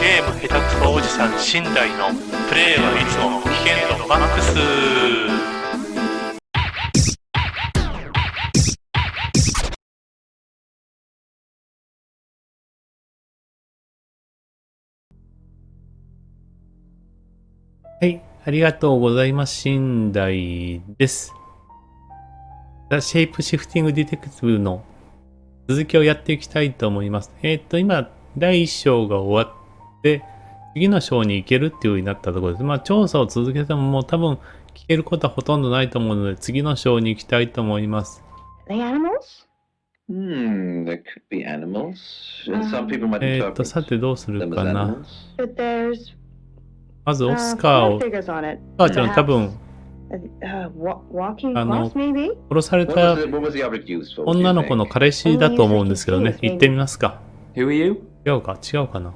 ゲーム下手くそおじさんしんだいのプレイはいつも危険度マックス。はい、ありがとうございます。しんだいです。Shapeshifting Detective の続きをやっていきたいと思います。今、第1章が終わって、次の章に行けるっていう風になったところです。まあ、調査を続けてももう多分聞けることはほとんどないと思うので、次の章に行きたいと思います。さてどうするかな。まずオスカーを、オスカーっていうのは多分、殺された女の子の彼氏だと思うんですけどね。行ってみますか。Who are you? 違うかな。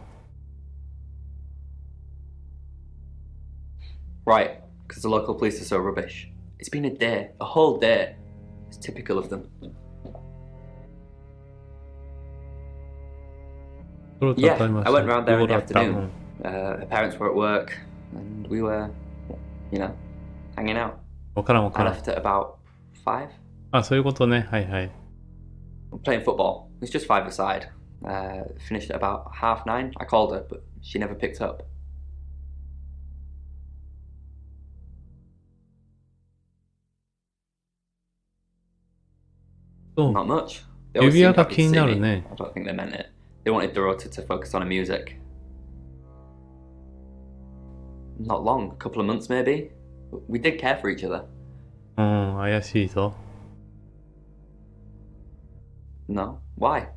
Right, because the local police are so rubbish. It's been a day, a whole day. It's typical of them. Yeah, I went round there in the afternoon. Her parents were at work, and we were, hanging out. I left at about 5. あ、そういうことね。はいはい。Playing football. It was just 5-a-side. Finished at about 9:30. I called her, but she never picked up. Not much. They always seemed happy to see me. I don't think they meant it. They wanted Dorota to focus on her music. Not long, a couple of months maybe. We did care for each other. 怪しいぞ。No? Why?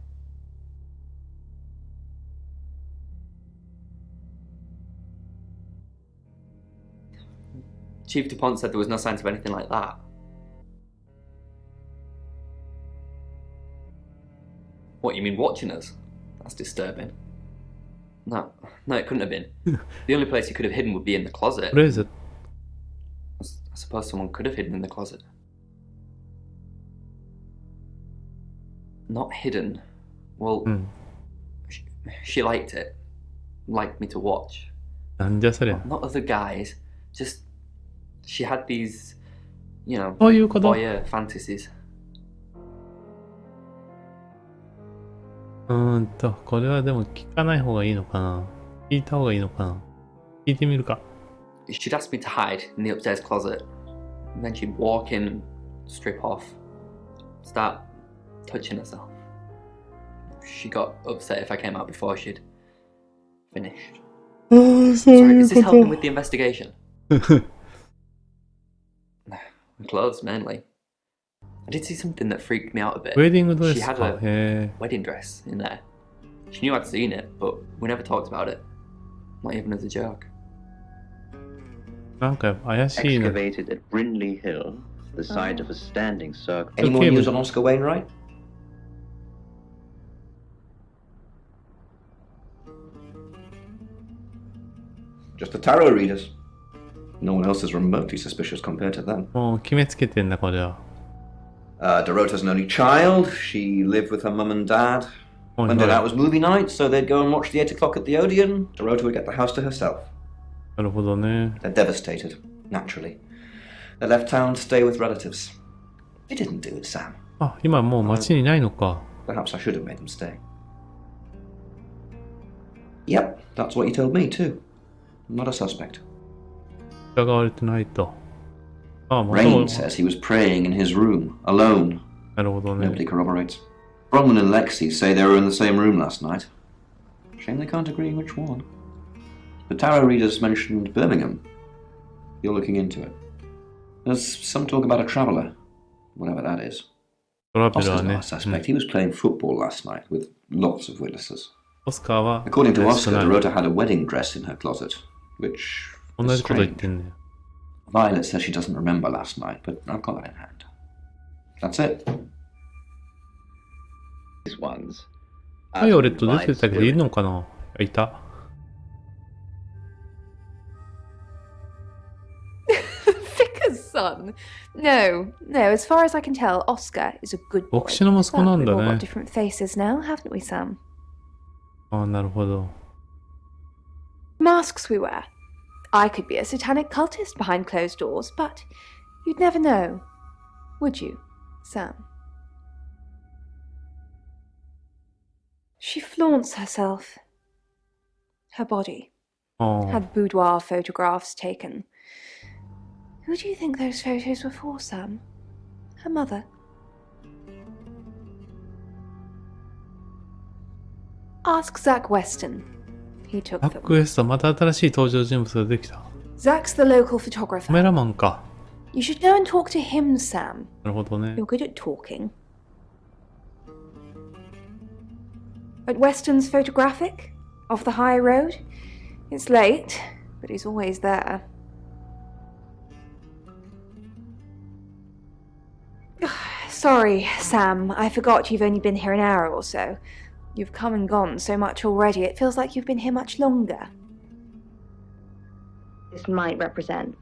Chief DuPont said there was no signs of anything like that. What, you mean watching us? That's disturbing. No, it couldn't have been. The only place he could have hidden would be in the closet. What is it? I suppose someone could have hidden in the closet. Not hidden. Well, she liked it. Liked me to watch. Not other guys. Just, she had these, voyeur fantasies. これはでも聞かない方がいいのかな。聞いた方がいいのかな。聞いてみるか。She'd ask me to hide in the upstairs closet. And then she'd walk in, strip off, start touching herself. She got upset if I came out before she'd finished. Sorry, is this helping with the investigation? Clothes, mainly. I did see something that freaked me out a bit. She had a wedding dress in there. She knew I'd seen it, but we never talked about it. Not even as a joke. Excavated at Brindley Hill, the site of a standing circle. Any more news on Oscar Wainwright? Just the tarot readers. No one else is remotely suspicious compared to them. もう決めつけてんだこれは。Dorota's an only child. She lived with her mum and dad. Monday night was movie night, so they'd go and watch the 8 o'clock at the Odeon. Dorota would get the house to herself. なるほどね。They're devastated, naturally. They left town to stay with relatives. They didn't do it, Sam. あ、今もう街にいないのか。Perhaps I should have made them stay. Yep, that's what he told me too. Not a suspect. 疑われてないと。Rain says he was praying in his room, alone. なるほどね。Nobody corroborates. Bronwyn and Lexi say they were in the same room last night. Shame they can't agree which one. The tarot readers mentioned Birmingham. You're looking into it. There's some talk about a traveller, whatever that is. Oscar's not a suspect. He was playing football last night with lots of witnesses. According to Oscar, Dorota had a wedding dress in her closet, which is strange. Violet says she doesn't remember last night, but I've got that in hand. That's it. These ones. バイオレット出てたけどいるのかな。いた。Vicar's son? No, as far as I can tell, Oscar is a good boy. 牧師の息子なんだね。We've all got different faces now, haven't we, Sam? ああ、なるほど。Masks we wear. I could be a satanic cultist behind closed doors, but you'd never know, would you, Sam? She flaunts herself. Her body. ああ。 Had boudoir photographs taken. Who do you think those photos were for, Sam? Her mother? Ask Zach Weston. He took バッ them. クウエスト、また新しい登場人物ができた。 Zach's the local カ photographer. メラマンか。 You should go and talk to him, Sam. なるほどね。 You're good at talking. At Weston's photographic? Off the high road? It's late, but he's always there. Sorry, Sam. I forgot you've only been here an hour or so. You've come and gone so much already, it feels like you've been here much longer. This might represent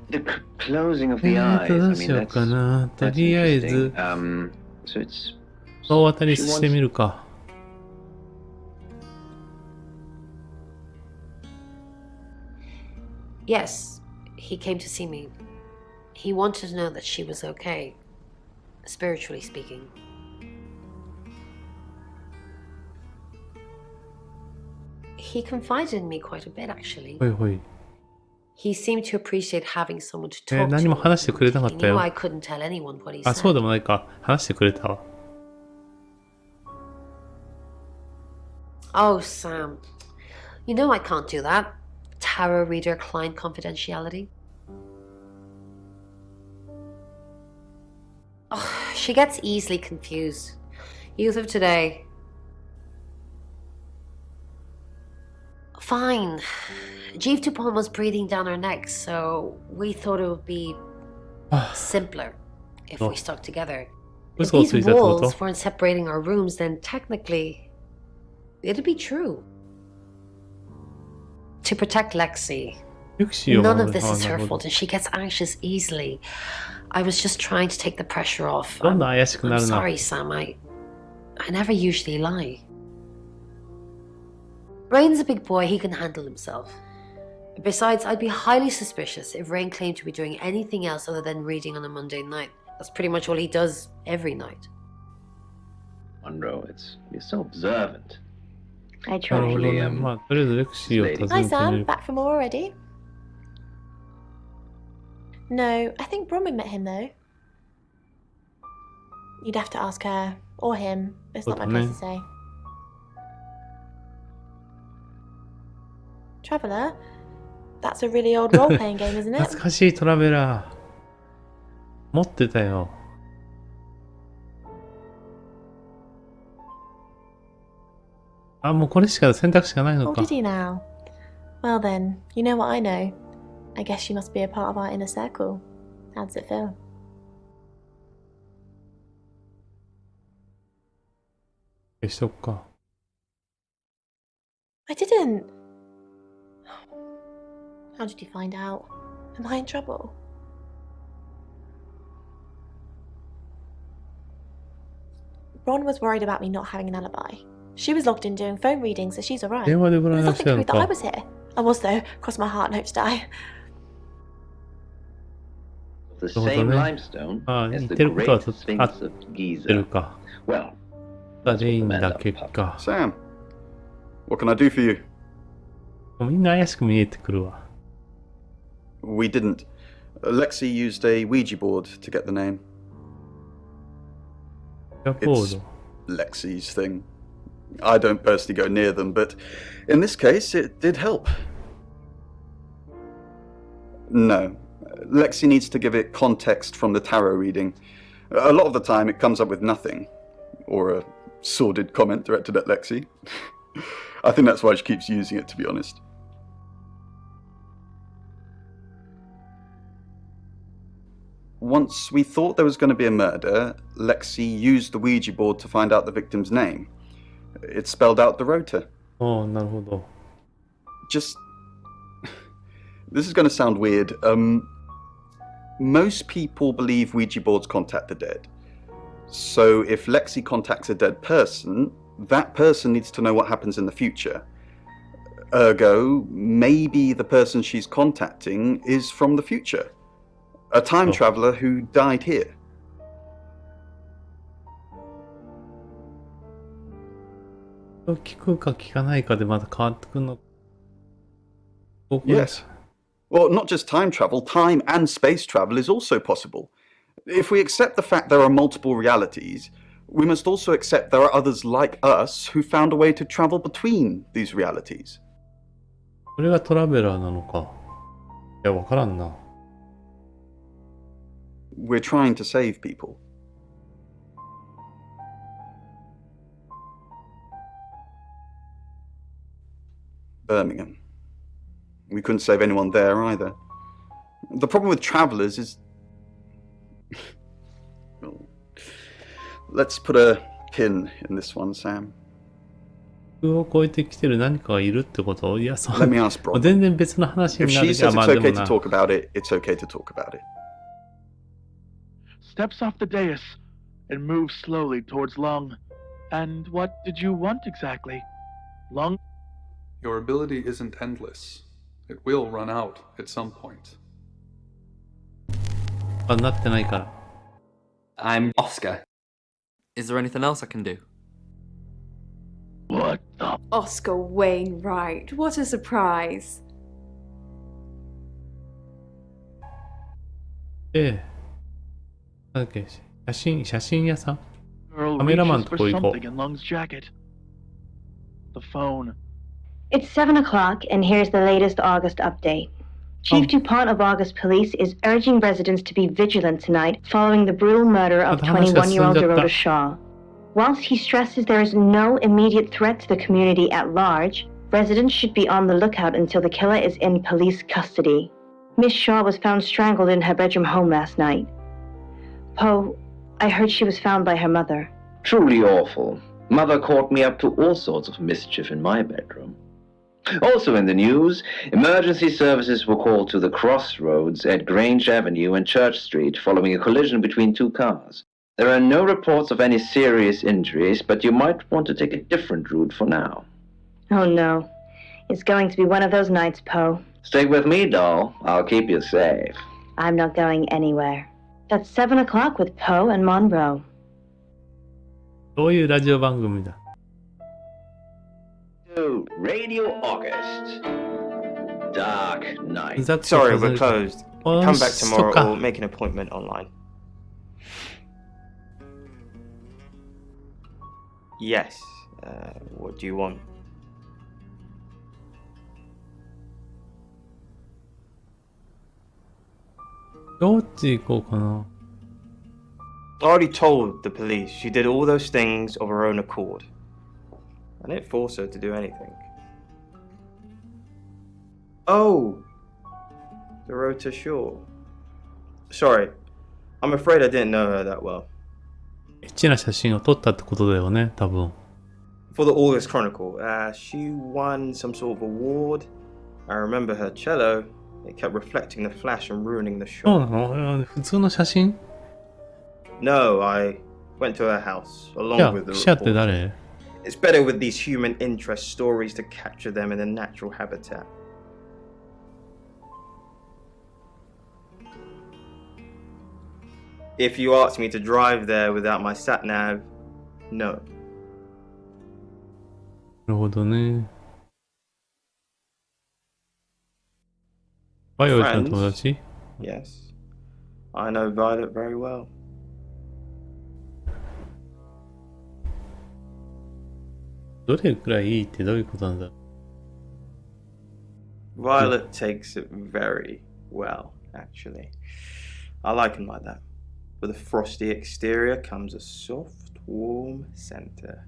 the closing of the eyes. I どう mean, しよう that's, かな。と that's りあえず、 interesting. So it's 大当たりしてみるか。 Yes, he came to see me. He wanted to know that she was okay, spiritually speaking. He confided in me quite a bit, actually. ほいほい。 He seemed to appreciate having someone to talk 何も to. 話してくれなかっ He た knew よ。 I couldn't tell anyone what he あ、そう said. でもないか。話してくれたわ。 Oh, Sam. You know I can't do that. Tarot reader client confidentiality. Oh, she gets easily confused. Youth of today. Fine. Jeeve Dupont was breathing down our necks, so we thought it would be simpler if we stuck together. If 嘘をつ these いたってこと walls weren't separating our rooms, then technically it'd be true. To protect Lexi. よくしよう。 None of this あ is な her るほ fault, ど and she gets anxious easily. I was just trying to take the pressure off. どんどん怪しくな I'm るな。 sorry, Sam. I never usually lie. Rain's a big boy, he can handle himself. Besides, I'd be highly suspicious if Rain claimed to be doing anything else other than reading on a Monday night. That's pretty much all he does every night. Monroe, you're so observant. I なる try. ほどね。まあ、とりあえずレクシーを訪 Hi ねてみ Sam, る。 back from war already? No, I think Bronwyn met him though. You'd have to ask her, or him. It's not my place to say. Traveller? That's a really old role-playing game, isn't it? 懐かしいトラベラー。持ってたよ。あ、もうこれしか選択肢がないの Oh, か。 did he now? Well then, you know what I know. I guess you must be a part of our inner circle. How does it feel? 消しとくか。 I didn't. How did you find out? Am I in trouble? Ron was worried about me not having an alibi. She was logged in doing phone readings, so she's alright. 電話でご覧 There's になっ nothing てた to の prove that I か。 was here. I was though. Cross my heart and hope to die. The そうだ same ね。 limestone あ、 as 似 the てることは great 合 Sphinx of ってる Giza. か。 Well, レインだけか。 Sam, what can I do for you? みんな怪しく見えてくるわ。 We didn't. Lexi used a Ouija board to get the name. ガポー It's ド。 Lexi's thing. I don't personally go near them, but in this case, it did help. No. Lexi needs to give it context from the tarot reading. A lot of the time, it comes up with nothing. Or a sordid comment directed at Lexi. I think that's why she keeps using it, to be honest. Once we thought there was going to be a murder, Lexi used the Ouija board to find out the victim's name. It spelled out the rota. ああ、なるほど。 Just... This is going to sound weird. Most people believe Ouija boards contact the dead. So if Lexi contacts a dead person, that person needs to know what happens in the future. Ergo, maybe the person she's contacting is from the future. A time traveler who died here. 聞くか聞かないかでまた変わってくるの。Yes. Well, not just time travel, time and space travel is also possible. If we accept the fact there are multiple realities, we must also accept there are others like us who found a way to travel between these realities. これがトラベラーなのか。いや、わからんな。We're trying to save people. Birmingham. We couldn't save anyone there either. The problem with travelers is... Let's put a pin in this one, Sam. を超えてきてる何かがいるってこと？いや、そう。Let me ask Bron. 全然別の話 If にな she るじゃ says ん。ま it's あでも okay to な。 talk about it, it's okay to talk about it. Steps off the dais and moves slowly towards Long. And what did you want exactly? Long? Your ability isn't endless. It will run out at some point. あ、なってないから。I'm Oscar. Is there anything else I can do? What the? Oscar Wainwright, what a surprise. で、なんだっけ、写真屋さん Girl カメラマン reaches と for こ行こう。 something in Long's jacket. The phone. It's 7 o'clock, and here's the latest August update. Chief DuPont of August Police is urging residents to be vigilant tonight following the brutal murder of 21-year-old Dorota Shaw. Whilst he stresses there is no immediate threat to the community at large, residents should be on the lookout until the killer is in police custody. Miss Shaw was found strangled in her bedroom home last night. Poe, I heard she was found by her mother. Truly awful. Mother caught me up to all sorts of mischief in my bedroom. Also in the news, emergency services were called to the crossroads at Grange Avenue and Church Street following a collision between two cars. There are no reports of any serious injuries, but you might want to take a different route for now. Oh no. It's going to be one of those nights, Poe. Stick with me, doll. I'll keep you safe. I'm not going anywhere. That's 7 o'clock with Poe and Monroe. どういうラジオ番組だ？ To Radio August. Dark Night. Sorry, we're closed. Come back tomorrow そっか。 or make an appointment online. Yes. What do you want?どっち行こうかな。 I already told the police she did all those things of her own accord. I didn't force her to do anything. Oh! Dorota Shaw. Sorry. I'm afraid I didn't know her that well. エッチな写真を撮ったってことだよね、多分。For the August Chronicle, she won some sort of award. I remember her cello. It kept reflecting the flash and ruining the そう shot. なの？普通の写真？ No, I went to her house じゃ along あ、 with the 記者って report. 誰？ It's better with these human interest stories to capture them in their natural habitat. If you asked me to drive there without my sat-nav, no. なるほどね。バイオレットの友達？ Yes. I know Violet very well. どれくらいいいってどういうことなんだろう？ Violet takes it very well, actually. I like him like that. With a frosty exterior comes a soft, warm center.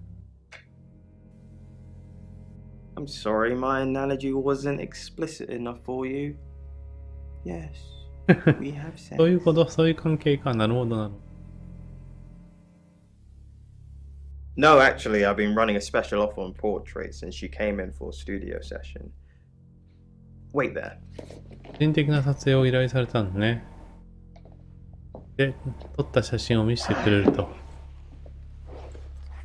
I'm sorry my analogy wasn't explicit enough for you. Yes, we have sex. そういうこと、そういう関係か。なるほどなるほど。 No, actually, I've been running a special offer on portraits since she came in for a studio session. Wait there. 個人的な撮影を依頼されたんだね。で、撮った写真を見せてくれると。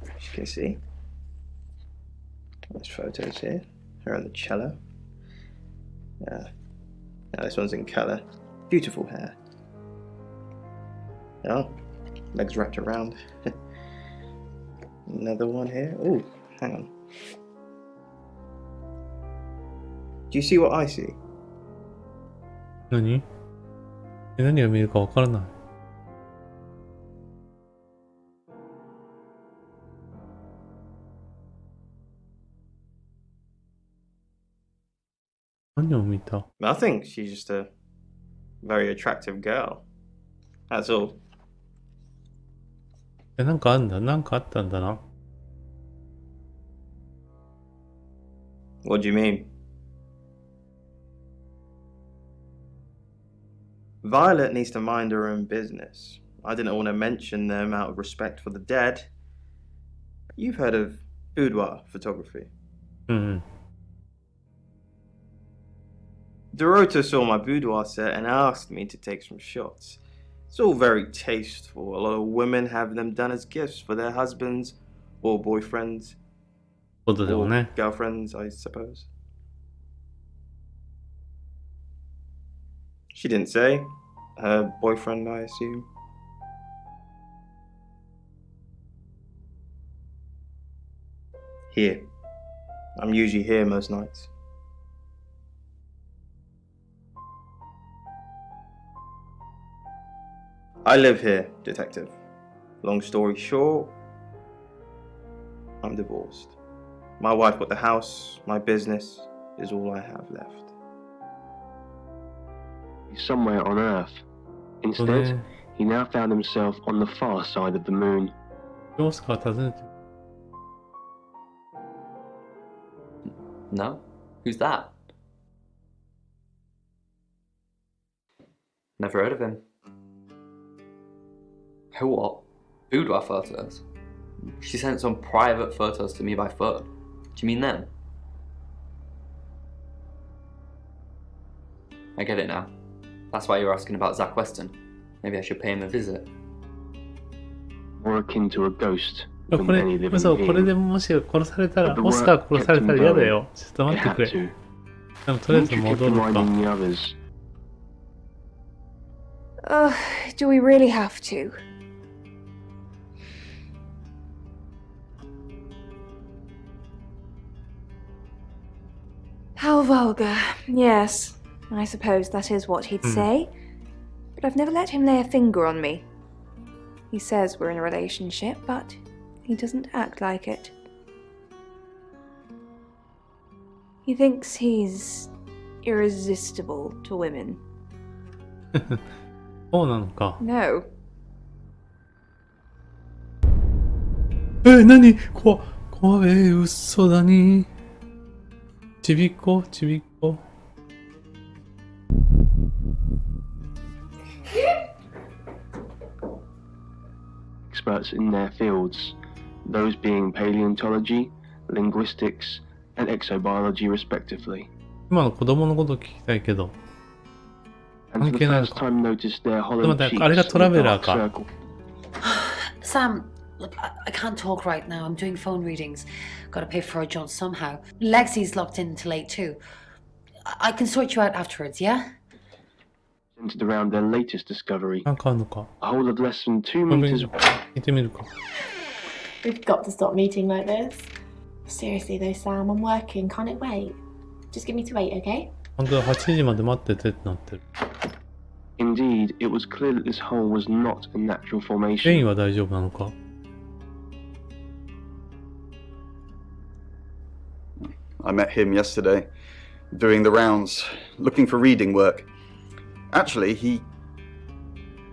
As you can see, there's photos here. Her on the cello. Now this one's in colour. Beautiful hair. Oh, legs wrapped around. Another one here. Oh, hang on. Do you see what I see? 何？何が見えるかわからない。何を見た？ I think she's just a very attractive girl. That's all. なんかあんだ。なんかあったんだな。What do you mean? Violet needs to mind her own business. I didn't want to mention them out of respect for the dead. You've heard of boudoir photography. うん。Dorota saw my boudoir set and asked me to take some shots. It's all very tasteful. A lot of women have them done as gifts for their husbands or boyfriends. ことでも Or ね。 girlfriends, I suppose. She didn't say. Her boyfriend, I assume. Here. I'm usually here most nights. I live here, detective. Long story short, I'm divorced. My wife got the house, my business is all I have left. He's somewhere on Earth. Instead, he now found himself on the far side of the moon. オスカー訪ねて。 No? Who's that? Never heard of him. Who what? Boudoir photos? She sent some private photos to me by phone. Do you mean them? I get it now. That's why you were asking about Zach Weston. Maybe I should pay him a visit. More akin to a ghost こ than れ、 any living 嘘、これ being. でもし殺されたら、 But the オスカー work 殺され kept た him ら嫌だ going. よ。ちょっと It 待って had くれ。 to. でもとりあえ Won't ず you keep 戻るか。 reminding the others? Do we really have to? How vulgar. Yes, I suppose that is what he'd say. But I've never let him lay a finger on me. He says we're in a relationship, but he doesn't act like it. He thinks he's irresistible to women. そうなのか。 No. 何怖い、嘘だに。ちびっこ。 Experts in their fields, those being paleontology, linguistics, and exobiology respectively. 今の子供のこと聞きたいけど。 And for the first time noticed their hollow 待って、 cheeks あれが in ト a ラベラー dark か。 circle. Sam, look, I can't talk right now. I'm doing phone readings. Gotta pay for a jaunt somehow. Lexi's locked in till 8 too. I can sort you out afterwards, yeah? Centered around their latest discovery. なんかあんのか。 A hole of less than 2 meters. 聞いてみるか。 We've got to stop meeting like this. Seriously though, Sam, I'm working. Can't it wait? Just give me to 8, okay? 本当だ、8時まで待っててってなってる。 Indeed, it was clear that this hole was not a natural レイ formation. ンは大丈夫なのか。 I met him yesterday, doing the rounds, looking for reading work. Actually,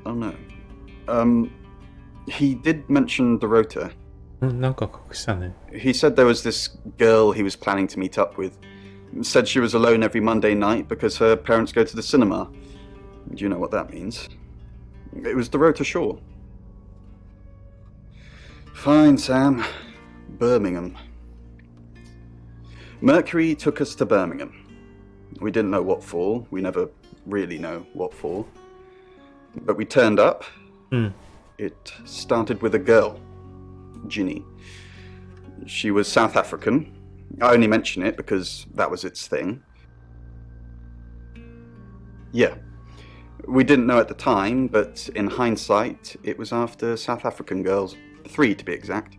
oh no. He did mention Dorota. なんか隠したね。 He said there was this girl he was planning to meet up with. Said she was alone every Monday night because her parents go to the cinema. Do you know what that means? It was Dorota Shaw. Fine, Sam. Birmingham. Mercury took us to Birmingham. We didn't know what for. We never really know what for. But we turned up. It started with a girl, Ginny. She was South African, I only mention it because that was its thing. Yeah. We didn't know at the time, but in hindsight, it was after South African girls. 3 to be exact.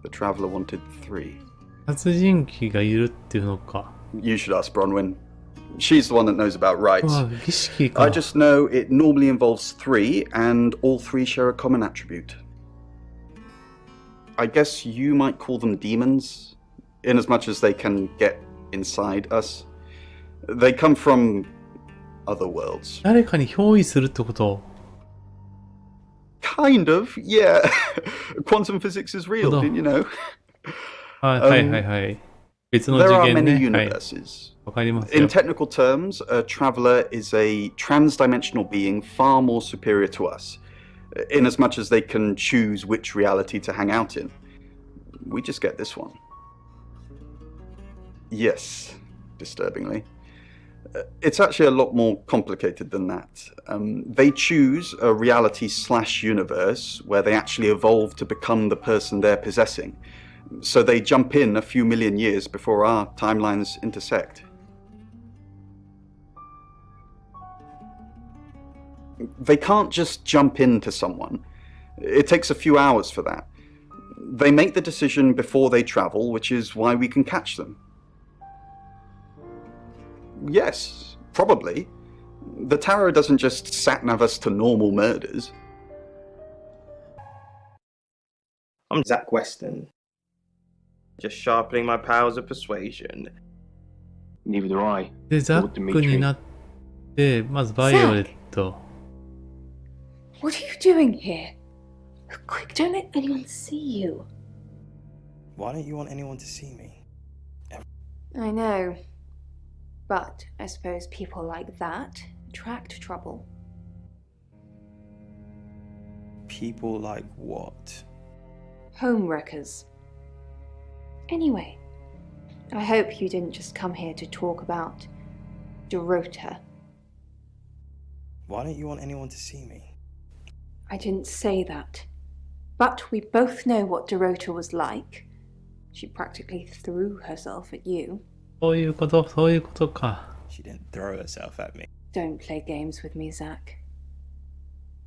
The Traveller wanted 3. 殺人鬼がいるっていうのか。You should ask Bronwyn. She's the one that knows about rights. あ、儀式か。 I just know it normally involves 3, and all 3 share a common attribute. I guess you might call them demons, in as much as they can get inside us. They come from other worlds. 誰かに憑依するってこと？ Kind of, yeah. Quantum physics is real, didn't you know? はいはいはいはい。別の There 次 are 元ね。 many はい。 universes. わかりますよ。 In technical terms, a traveller is a trans-dimensional being far more superior to us, in as much as they can choose which reality to hang out in. We just get this one. Yes, disturbingly. It's actually a lot more complicated than that. They choose a reality/universe where they actually evolve to become the person they're possessing. So they jump in a few million years before our timelines intersect. They can't just jump into someone. It takes a few hours for that. They make the decision before they travel, which is why we can catch them. Yes, probably. The tarot doesn't just sat-nav us to normal murders. I'm Zach Weston. Just sharpening my powers of persuasion. Neither do I. で、ザックになって、まずバイオレット。What are you doing here? Quick, don't let anyone see you. Why don't you want anyone to see me? I know. But I suppose people like that attract trouble. People like what? Homewreckers. Anyway, I hope you didn't just come here to talk about Dorota. Why don't you want anyone to see me? I didn't say that. But we both know what Dorota was like. She practically threw herself at you. そういうこと、そういうことか。 She didn't throw herself at me. Don't play games with me, Zach.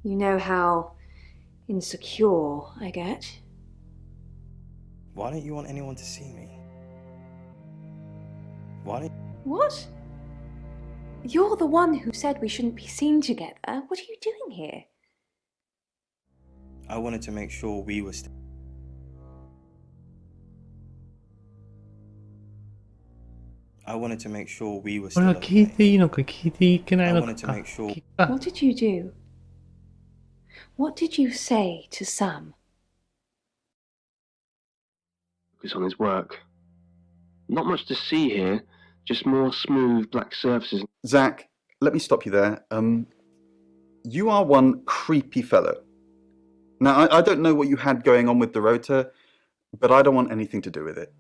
You know how insecure I get. Why don't you want anyone to see me? Why don't... What? You're the one who said we shouldn't be seen together. What are you doing here? I wanted to make sure we were I wanted to make sure we were これは still 聞い okay. ていいのか聞いていけない I の wanted to か。 make sure 聞くか What did you do? What did you say to Sam? Focus on his work. Not much to see here, just more smooth black surfaces. Zach, let me stop you there. You are one creepy fellow. Now, I don't know what you had going on with Dorota, but I don't want anything to do with it.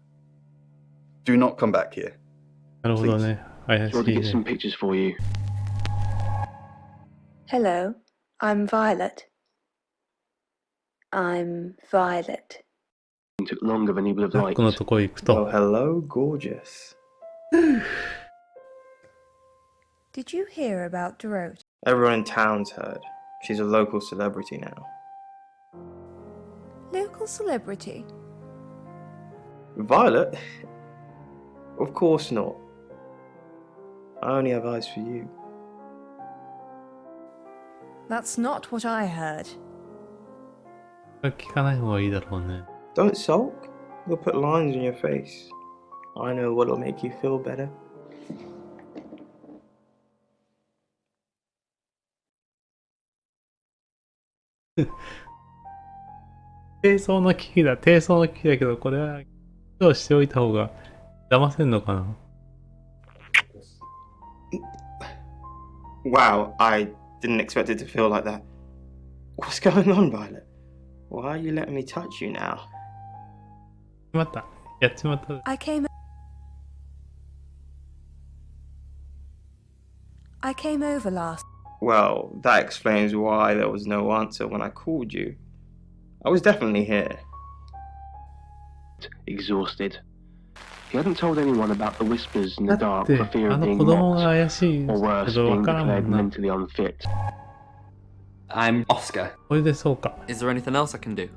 Do not come back here. なるほどね。怪し Got to い get some ね。 pictures for you. Hello, I'm Violet. I'm Violet. It took longer than he would have ザッ liked. クのとこ行く Oh, と。 hello, gorgeous. Did you hear about Dorota? Everyone in town's heard. She's a local celebrity now. Local celebrity? Violet? Of course not. I only have eyes for you. That's not what I heard. これ聞かない方がいいだろうね。 Don't sulk. We'll put lines on your face. I know what'll make you feel better.「低層の機器だ、低層の機器だけど、これはどうしておいた方が騙せんのかな」 Wow, I didn't expect it to feel like that. What's going on, Violet? Why are you letting me touch you now? しまった。やっちまった。 I came over last. Well, that explains why there was no answer when I called you. I was definitely here. Exhausted. He hadn't told anyone about the whispers in the だっ dark て for fear あ of の being 子供が mocked, 怪しい or け worse, どわ being からんも declared んな。 mentally unfit. I'm Oscar. これでそうか。 Is there anything else I can do?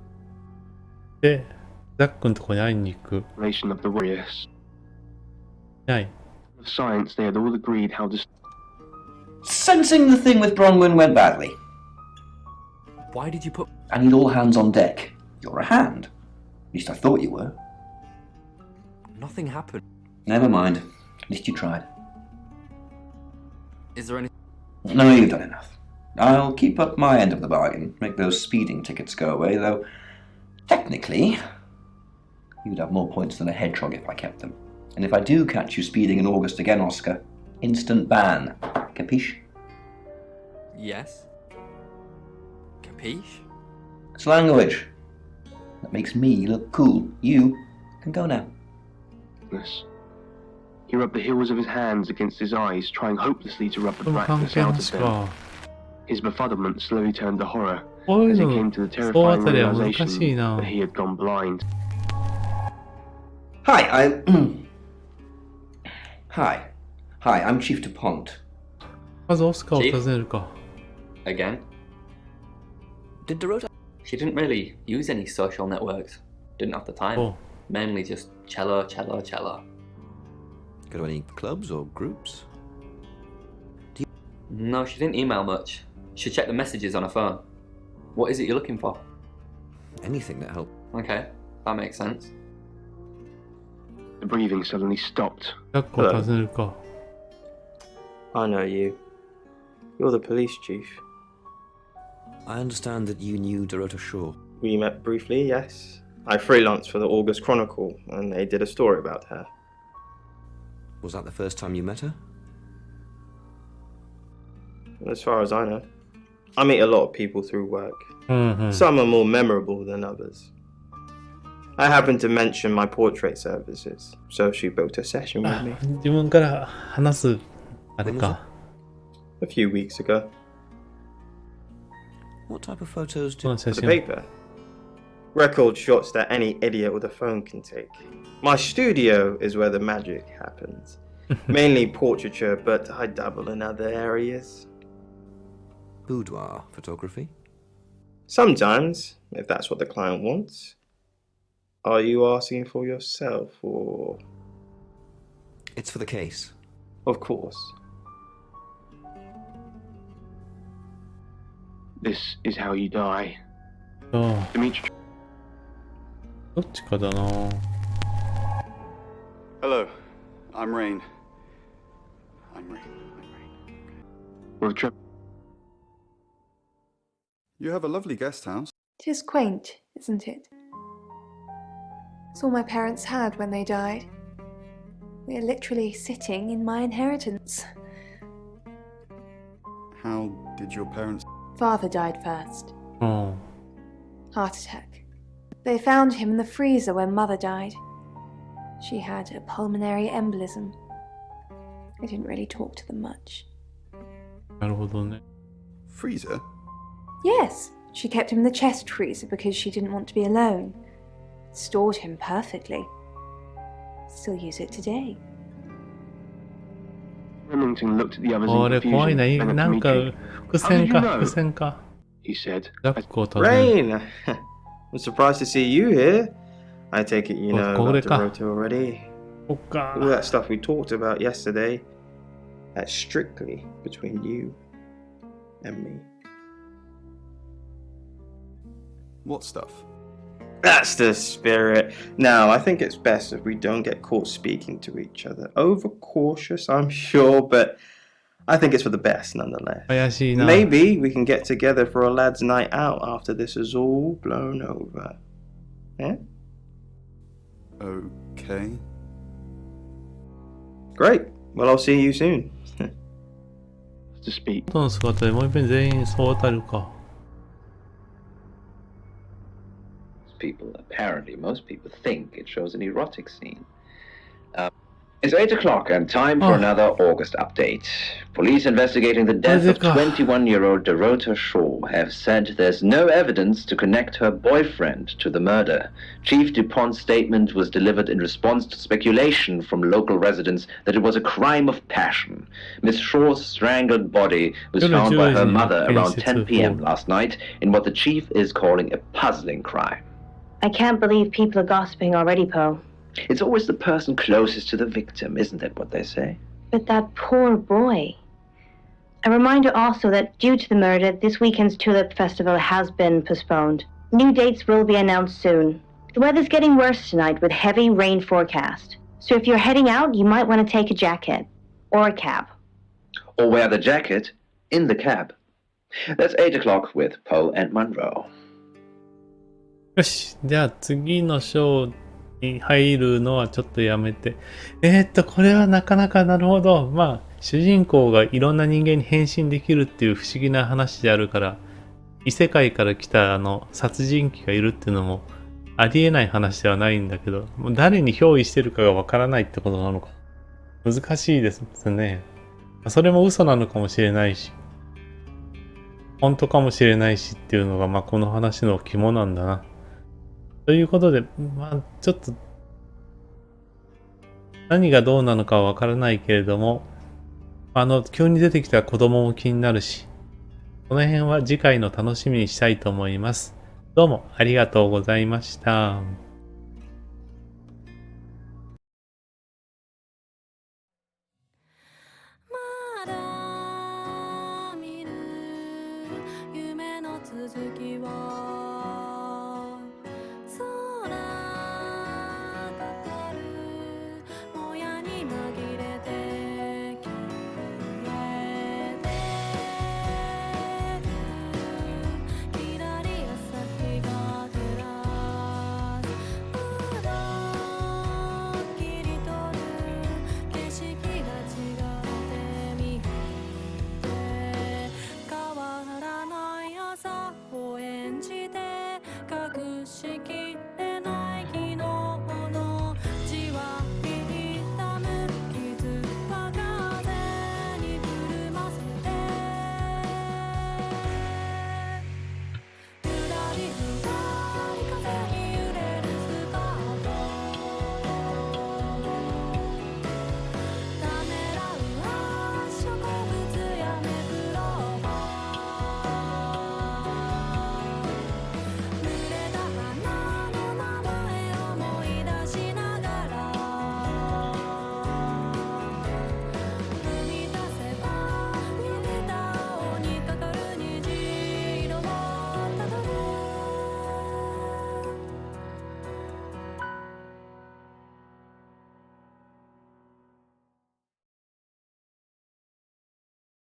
で、ザックのとこに会いに行く。 Relation of the warriors. はい。 Of science, they had all agreed how to. Sensing the thing with Bronwyn went badly. Why did you put... I need all hands on deck. You're a hand. At least I thought you were. Nothing happened. Never mind. At least you tried. Is there any... No, you've done enough. I'll keep up my end of the bargain, make those speeding tickets go away, though technically you'd have more points than a hedgehog if I kept them. And if I do catch you speeding in August again, Oscar, instant ban. Capiche? Yes? Capiche? It's language. That makes me look cool. You can go now. He rubbed the heels of his hands against his eyes, trying hopelessly to rub the その関 brightness 係 out な of し them. か。 His befuddlement slowly turned to horror こうい as う he の came to the そうあ terrifying たりは難しい realization な。 that he had gone blind. Hi, Hi. Hi, I'm Chief DuPont. まずオスカーを訪ねるか。 Again? Did Dorota... She didn't really use any social networks. Didn't have the time. Oh. Mainly just cello. Go to any clubs or groups? No, she didn't email much. She checked the messages on her phone. What is it you're looking for? Anything that helps. Okay, that makes sense. The breathing suddenly stopped. ザックを訪ねるか。 I know you. You're the police chief. I understand that you knew Dorota Shaw. We met briefly, yes. I freelanced for the August Chronicle, and they did a story about her. Was that the first time you met her? As far as I know. I meet a lot of people through work. うんうん。 Some are more memorable than others. I happened to mention my portrait services, so she booked a session with me. 自分から話すあれか。 A few weeks ago. What type of photos この did... 写 For the 真。 paper. Record shots that any idiot with a phone can take. My studio is where the magic happens. Mainly portraiture, but I dabble in other areas. Boudoir photography? Sometimes, if that's what the client wants. Are you asking for yourself, or...? It's for the case. Of course. This is how you die. そう。 Dimitri. どっちかだな。 Hello, I'm Rain. I'm Rain. Well, Trip. You have a lovely guest house. It is quaint, isn't it? It's all my parents had when they died. We are literally sitting in my inheritance. How did your parents... Father died first. うん。 Heart attack. They found him in the freezer when Mother died. She had a pulmonary embolism. I didn't really talk to them much. なるほどね。 Freezer? Yes, she kept him in the chest freezer because she didn't want to be alone. Stored him perfectly. Still use it today. Remington looked at the others こ in れ怖い confusion. な。 Then at なんか Dimitri. 伏線 How か did you know? 伏線か。 He said. ザックを訪ねる。 Rain! I'm surprised to see you here. I take it you know about これか。 Dorota already. そっか。 All that stuff we talked about yesterday, that's strictly between you and me. What stuff? That's the spirit. Now, I think it's best if we don't get caught speaking to each other. Overcautious, I'm sure, but I think it's for the best nonetheless. 怪しいな。 Maybe we can get together for a lad's night out after this is all blown over. Yeah? Okay. Great. Well, I'll see you soon. To speak. 元の姿でもう一遍全員そう当たるか。 Apparently most people think it shows an erotic scene. It's 8 o'clock and time for another August update. Police investigating the death of 21-year-old Dorota Shaw have said there's no evidence to connect her boyfriend to the murder. Chief DuPont's statement was delivered in response to speculation from local residents that it was a crime of passion. Miss Shaw's strangled body was found by her mother around 10 p.m. last night in what the chief is calling a puzzling crime. I can't believe people are gossiping already, Poe. It's always the person closest to the victim, isn't that what they say? But that poor boy. A reminder also that due to the murder, this weekend's Tulip Festival has been postponed. New dates will be announced soon. The weather's getting worse tonight with heavy rain forecast. So if you're heading out, you might want to take a jacket. Or a cab. Or wear the jacket in the cab. That's 8 o'clock with Poe and Monroe. よし、じゃあ次のショーに入るのはちょっとやめて。これはなかなかなるほど。まあ、主人公がいろんな人間に変身できるっていう不思議な話であるから、異世界から来た殺人鬼がいるっていうのもありえない話ではないんだけど、誰に憑依してるかがわからないってことなのか。難しいですね。それも嘘なのかもしれないし、本当かもしれないしっていうのが、まあこの話の肝なんだな。ということで、まあちょっと何がどうなのかはわからないけれども、急に出てきた子供も気になるし、この辺は次回の楽しみにしたいと思います。どうもありがとうございました。